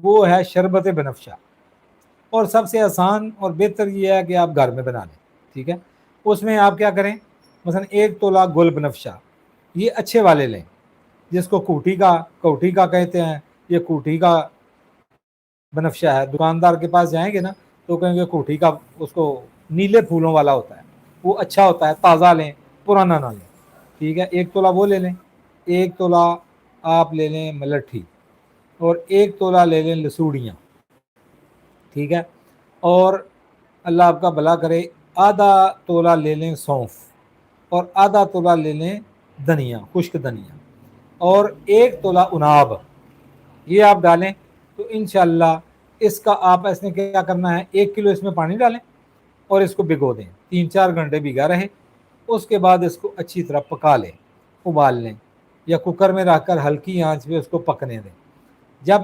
وہ ہے شربت بنفشہ، اور سب سے آسان اور بہتر یہ ہے کہ آپ گھر میں بنا لیں، ٹھیک ہے۔ اس میں آپ کیا کریں، مثلا 1 تولہ گل بنفشہ، یہ اچھے والے لیں، جس کو کوٹھی کا کہتے ہیں، یہ کوٹھی کا بنفشہ ہے۔ دکاندار کے پاس جائیں گے نا تو کہیں گے کوٹھی کا، اس کو نیلے پھولوں والا ہوتا ہے، وہ اچھا ہوتا ہے، تازہ لیں، پرانا نہ لیں، ٹھیک ہے۔ 1 تولہ وہ لے لیں۔ 1 تولہ آپ لے لیں ملٹھی، اور 1 تولہ لے لیں لسوڑیاں، ٹھیک ہے۔ اور اللہ آپ کا بھلا کرے، آدھا تولہ لے لیں سونف، اور آدھا تولہ لے لیں دھنیا، خشک دھنیا، اور 1 تولہ اناب، یہ آپ ڈالیں تو انشاءاللہ اس کا آپ ایسے کیا کرنا ہے، 1 کلو اس میں پانی ڈالیں اور اس کو بھگو دیں، 3-4 گھنٹے بھیگا رہے۔ اس کے بعد اس کو اچھی طرح پکا لیں، ابال لیں، یا کوکر میں رکھ کر ہلکی آنچ پہ اس کو پکنے دیں۔ جب